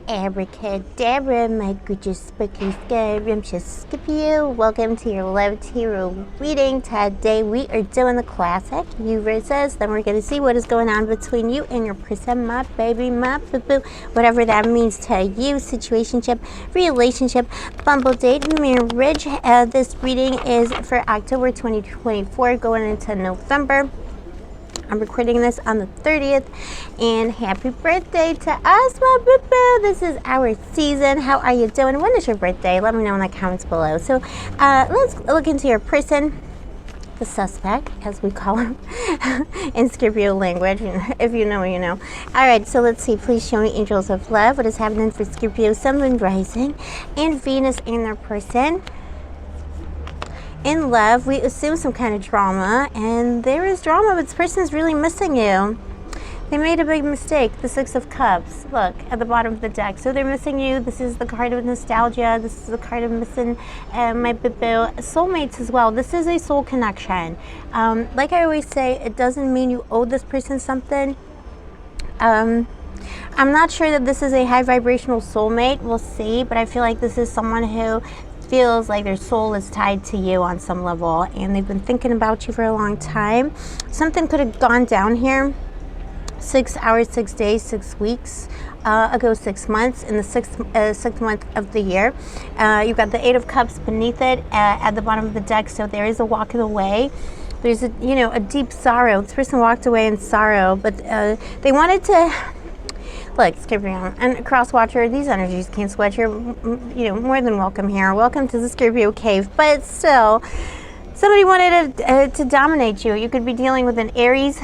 Abracadabra, my gorgeous spooky Skyrim Scorpio. Welcome to your love tarot reading. Today we are doing the classic you versus. Then we're going to see what is going on between you and your person, my baby, my boo-boo, whatever that means to you. Situationship, relationship, bumble date, marriage. This reading is for October 2024 going into November. I'm recording this on the 30th, and happy birthday to us, my boo-boo. This is our season. How are you doing? When is your birthday? Let me know in the comments below. So let's look into your person, the suspect, as we call him in Scorpio language. If you know, you know. All right, so let's see. Please show me angels of love. What is happening for Scorpio, Sun, Moon, Rising, and Venus in their person? In love, we assume some kind of drama, and there is drama, but this person is really missing you. They made a big mistake. The Six of Cups, look, at the bottom of the deck. So they're missing you. This is the card of nostalgia. This is the card of missing my boo-boo. Soulmates as well. This is a soul connection. Like I always say, it doesn't mean you owe this person something. I'm not sure that this is a high vibrational soulmate. We'll see, but I feel like this is someone who feels like their soul is tied to you on some level, and they've been thinking about you for a long time. Something could have gone down here 6 hours, 6 days, 6 weeks ago, 6 months, in the sixth month of the year. You've got the Eight of Cups beneath it at the bottom of the deck, so there is a walking away. There's a deep sorrow. This person walked away in sorrow, but they wanted to. Look, Scorpio and Cross Watcher, these energies can't sweat. You're, more than welcome here. Welcome to the Scorpio cave. But still, somebody wanted to dominate you. You could be dealing with an Aries,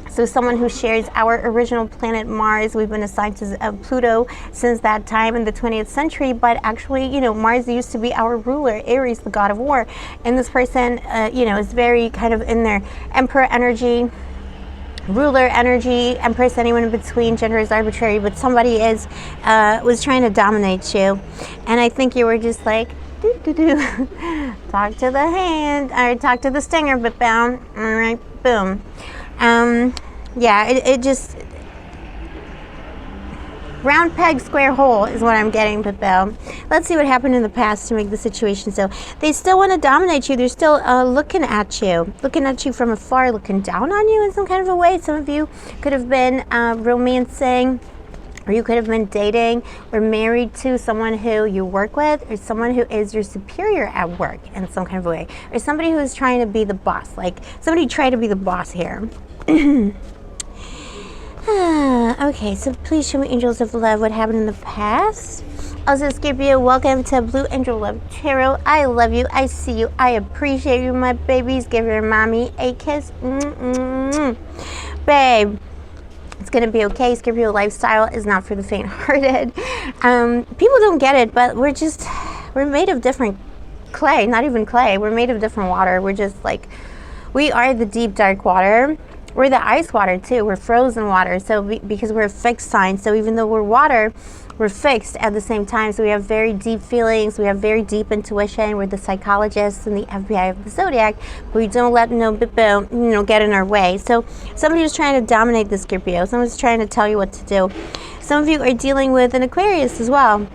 so someone who shares our original planet Mars. We've been assigned to Pluto since that time in the 20th century, but actually, Mars used to be our ruler, Aries, the god of war. And this person, is very kind of in their Emperor energy, ruler energy, Empress, anyone in between. Gender is arbitrary, but somebody was trying to dominate you, and I think you were just like, talk to the hand, or talk to the stinger, but boom, all right, boom. Yeah, it just, round peg, square hole is what I'm getting, but let's see what happened in the past to make the situation so. They still want to dominate you. They're still looking at you from afar, looking down on you in some kind of a way. Some of you could have been romancing, or you could have been dating or married to someone who you work with, or someone who is your superior at work in some kind of a way, or somebody who is trying to be the boss. Like, somebody tried to be the boss here. Okay, so please show me angels of love. What happened in the past? Also, Scorpio, welcome to Blue Angel Love Tarot. I love you. I see you. I appreciate you, my babies. Give your mommy a kiss. Babe, it's going to be okay. Scorpio lifestyle is not for the faint-hearted. People don't get it, but we're made of different clay. Not even clay. We're made of different water. We're just like, we are the deep, dark water. We're the ice water too. We're frozen water. So because we're a fixed sign, so even though we're water, we're fixed at the same time. So we have very deep feelings. We have very deep intuition. We're the psychologists and the FBI of the zodiac. But we don't let get in our way. So somebody was trying to dominate the Scorpio. Someone's trying to tell you what to do. Some of you are dealing with an Aquarius as well.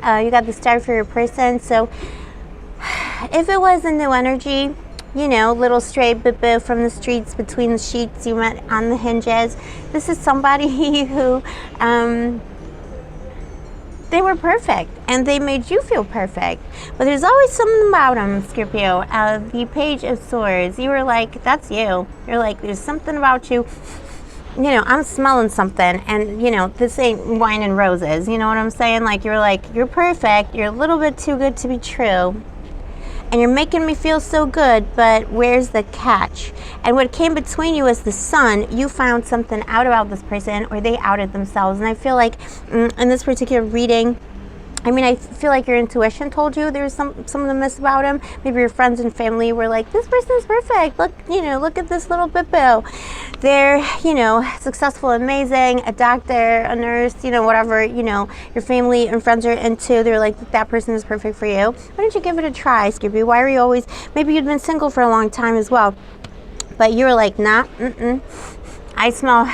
You got the star for your person. So if it was a new energy, little stray boo-boo from the streets, between the sheets, you met on the hinges. This is somebody who, they were perfect, and they made you feel perfect. But there's always something about them, Scorpio. The Page of Swords, you were like, that's you. You're like, there's something about you. I'm smelling something, and, this ain't wine and roses. You know what I'm saying? Like, you're perfect. You're a little bit too good to be true. And you're making me feel so good, but where's the catch? And what came between you is the sun. You found something out about this person, or they outed themselves. And I feel like in this particular reading, I feel like your intuition told you there's something amiss about him. Maybe your friends and family were like, this person's perfect. Look, look at this little boo-boo. They're, successful, amazing, a doctor, a nurse, whatever, your family and friends are into. They're like, that person is perfect for you. Why don't you give it a try, Scorpio? Why are you always, maybe you'd been single for a long time as well, but you were like, nah, I smell,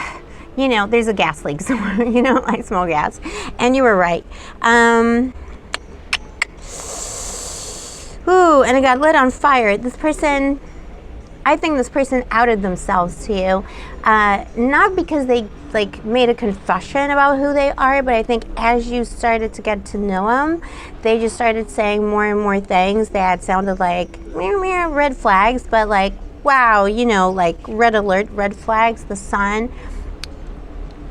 you know, there's a gas leak somewhere, you know, like small gas. And you were right. Ooh, and it got lit on fire. This person, I think this person outed themselves to you. Not because they like made a confession about who they are, but I think as you started to get to know them, they just started saying more and more things that sounded like red flags, but like, wow, you know, like red alert, red flags, the sun.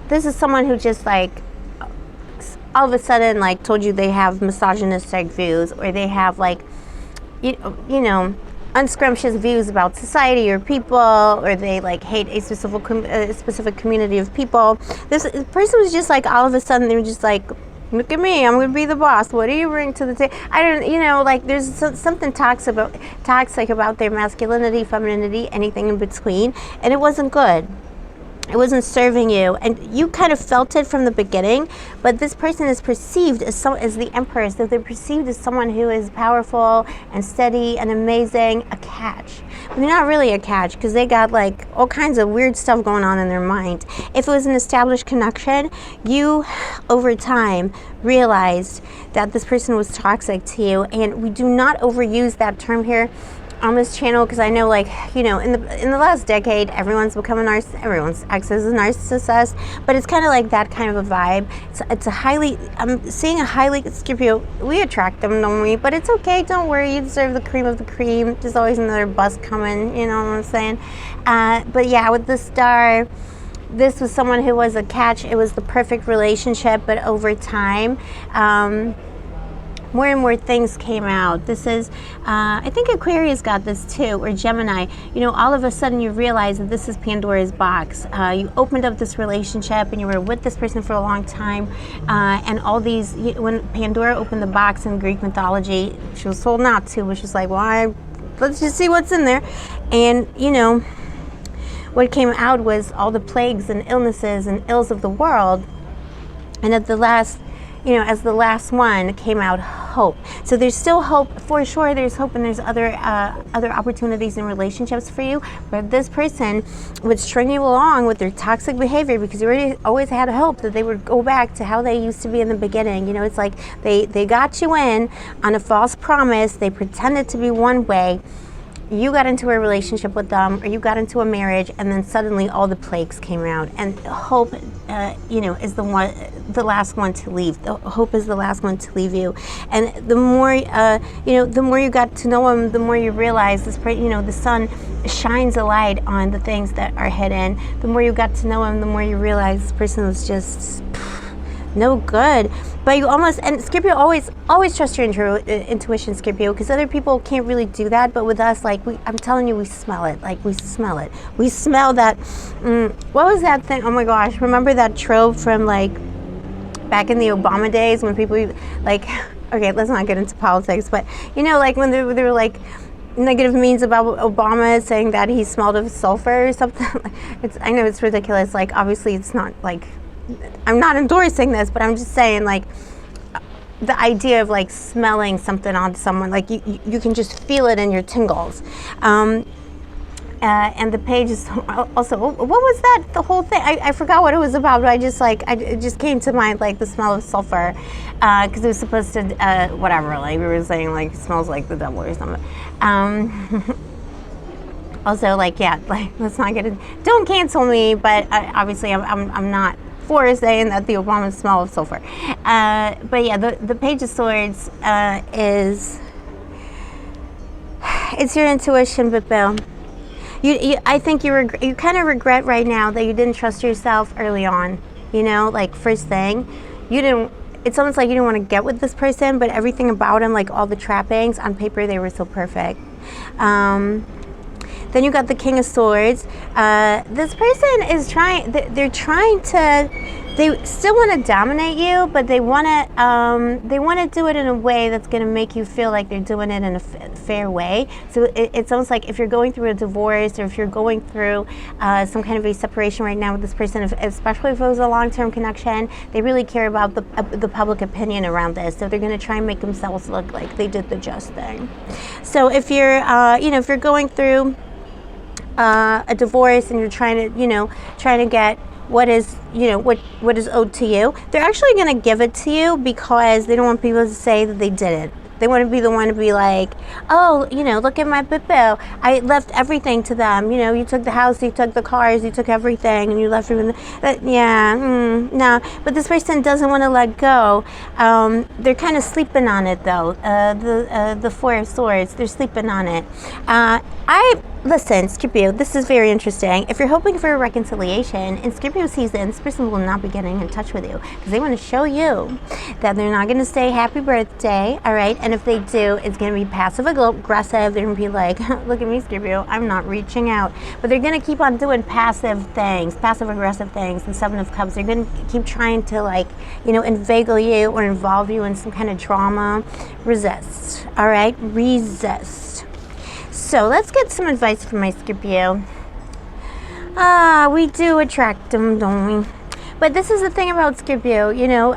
This is someone who just like all of a sudden like told you they have misogynistic views, or they have like, you know, unscrumptious views about society or people, or they like hate a specific community of people. This person was just like, all of a sudden they were just like, look at me, I'm gonna be the boss, what do you bring to the table? I don't, you know, like there's something toxic about their masculinity, femininity, anything in between, and it wasn't good. It wasn't serving you, and you kind of felt it from the beginning. But this person is perceived as the empress. That they're perceived as someone who is powerful and steady and amazing, a catch. But they're not really a catch, because they got like all kinds of weird stuff going on in their mind. If it was an established connection, you over time realized that this person was toxic to you, and we do not overuse that term here on this channel, because I know, like, you know, in the last decade, everyone's become a narcissist, everyone's ex is a narcissist, but it's kind of like that kind of a vibe. It's a highly, I'm seeing a highly, Scorpio, we attract them, don't we? But it's okay, don't worry, you deserve the cream of the cream. There's always another bus coming, you know what I'm saying? But yeah, with the star, this was someone who was a catch. It was the perfect relationship, but over time, more and more things came out. This is, I think Aquarius got this too, or Gemini. You know, all of a sudden you realize that this is Pandora's box. You opened up this relationship and you were with this person for a long time, and all these, when Pandora opened the box in Greek mythology, she was told not to, which is like, well, let's just see what's in there. And, you know, what came out was all the plagues and illnesses and ills of the world. And at the last, you know, as the last one came out, hope. So there's still hope, for sure. There's hope, and there's other opportunities and relationships for you. But this person would string you along with their toxic behavior, because you already always had hope that they would go back to how they used to be in the beginning. You know, it's like they got you in on a false promise. They pretended to be one way. You got into a relationship with them, or you got into a marriage, and then suddenly all the plagues came out. And hope, you know, is the last one to leave. The hope is the last one to leave you. And the more, you know, the more you got to know him, the more you realize this. You know, the sun shines a light on the things that are hidden. The more you got to know him, the more you realize this person was just no good. But you almost, and Scorpio, always trust your intuition, Scorpio, because other people can't really do that. But with us, like, I'm telling you, we smell it. Like, we smell it. We smell that. What was that thing? Oh my gosh, remember that trope from like back in the Obama days when people like, okay, let's not get into politics, but you know, like when they were like negative memes about Obama saying that he smelled of sulfur or something. I know it's ridiculous. Like, obviously, it's not like, I'm not endorsing this, but I'm just saying, like, the idea of like smelling something on someone, like you can just feel it in your tingles. And the page is also, what was that, the whole thing? I forgot what it was about, but it just came to mind, like the smell of sulfur, because it was supposed to, whatever, like we were saying, like it smells like the devil or something. Also, like, yeah, like, let's not get it, don't cancel me, but obviously I'm not for saying that the Obama smell of sulfur. But yeah, the Page of Swords is, it's your intuition, but Bill, I think you kind of regret right now that you didn't trust yourself early on. You know, like first thing, you didn't. It's almost like you didn't want to get with this person, but everything about him, like all the trappings on paper, they were so perfect. Then you got the King of Swords. This person is trying. They're trying to. They still want to dominate you, but they want to do it in a way that's going to make you feel like they're doing it in a fair way. So it's almost like if you're going through a divorce, or if you're going through some kind of a separation right now with this person, especially if it was a long-term connection, they really care about the public opinion around this. So they're going to try and make themselves look like they did the just thing. So if you're, if you're going through a divorce and you're trying to get what is, you know, what is owed to you. They're actually going to give it to you because they don't want people to say that they didn't. They want to be the one to be like, oh, you know, look at my bill. I left everything to them. You know, you took the house, you took the cars, you took everything, and you left everything. No. But this person doesn't want to let go. They're kind of sleeping on it, though. The Four of Swords, they're sleeping on it. Listen, Scorpio, this is very interesting. If you're hoping for a reconciliation in Scorpio season, this person will not be getting in touch with you because they want to show you that they're not going to say happy birthday, all right? And if they do, it's going to be passive aggressive. They're going to be like, look at me, Scorpio, I'm not reaching out. But they're going to keep on doing passive things, passive aggressive things. The Seven of Cups, they're going to keep trying to, like, you know, inveigle you or involve you in some kind of drama. Resist, all right? Resist. So let's get some advice from my Scorpio. We do attract them, don't we? But this is the thing about Scorpio, you know,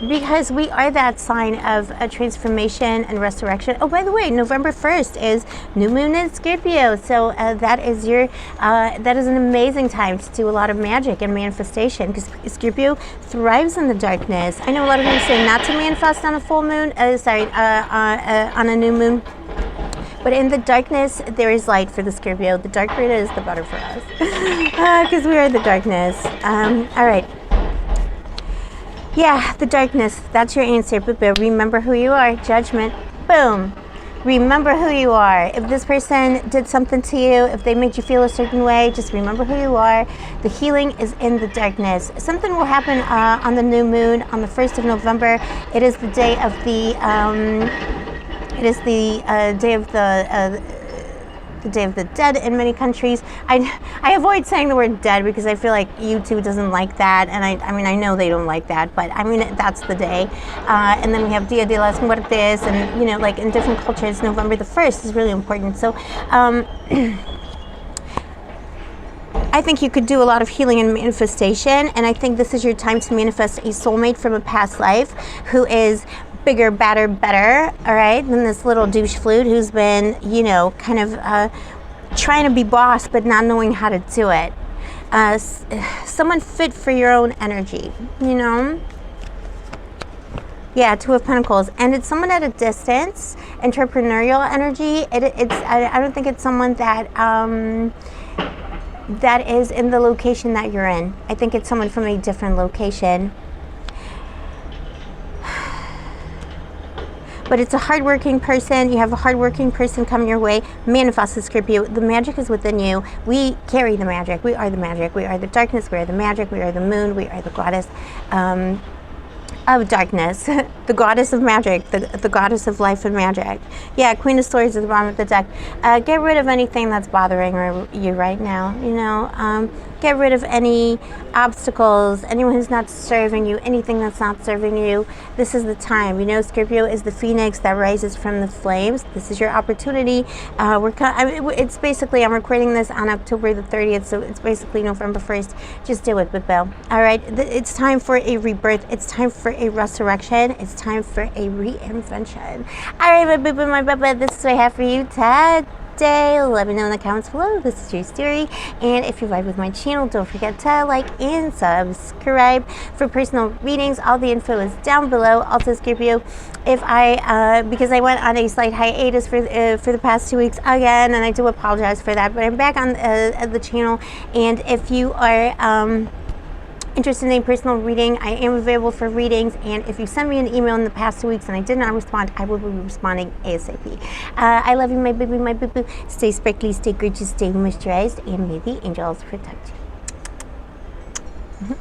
because we are that sign of a transformation and resurrection. Oh, by the way, November 1st is new moon in Scorpio. So that is an amazing time to do a lot of magic and manifestation because Scorpio thrives in the darkness. I know a lot of people say not to manifest on a full moon, on a new moon. But in the darkness, there is light for the Scorpio. The darker it is, the better for us. Because we are the darkness. All right. Yeah, the darkness. That's your answer. But remember who you are. Judgment. Boom. Remember who you are. If this person did something to you, if they made you feel a certain way, just remember who you are. The healing is in the darkness. Something will happen on the new moon on the 1st of November. It is the day of the... It is the day of the Day of the Dead in many countries. I avoid saying the word dead because I feel like YouTube doesn't like that, and I mean I know they don't like that, but I mean that's the day. And then we have Dia de las Muertes, and you know, like in different cultures, November the 1st is really important. So. I think you could do a lot of healing and manifestation, and I think this is your time to manifest a soulmate from a past life who is bigger, badder, better, all right, than this little douche flute who's been, you know, kind of trying to be boss but not knowing how to do it. Someone fit for your own energy, you know? Yeah, Two of Pentacles. And it's someone at a distance, entrepreneurial energy. I don't think it's someone that that is in the location that you're in. I think it's someone from a different location. But it's a hardworking person. You have a hardworking person coming your way. Manifest the Scorpio. The magic is within you. We carry the magic. We are the magic. We are the darkness. We are the magic. We are the moon. We are the goddess of darkness. The goddess of magic. The goddess of life and magic. Yeah, Queen of Swords at the bottom of the deck. Get rid of anything that's bothering you right now. You know, get rid of any obstacles, anyone who's not serving you, anything that's not serving you. This is the time. You know, Scorpio is the phoenix that rises from the flames. This is your opportunity. It's basically, I'm recording this on October the 30th, so it's basically November 1st. Just do it, Bill. All right, it's time for a rebirth. It's time for a resurrection. It's time for a reinvention. All right, my boo, this is what I have for you today. Let me know in the comments below. This is your story, and if you vibe with my channel, don't forget to like and subscribe for personal readings. All the info is down below. Also, Scorpio, if because I went on a slight hiatus for the past 2 weeks again, and I do apologize for that, but I'm back on the channel. And if you are interested in a personal reading, I am available for readings, and if you send me an email in the past 2 weeks and I did not respond, I will be responding ASAP. I love you, my baby, my boo-boo. Stay sparkly, stay gorgeous, stay moisturized, and may the angels protect you.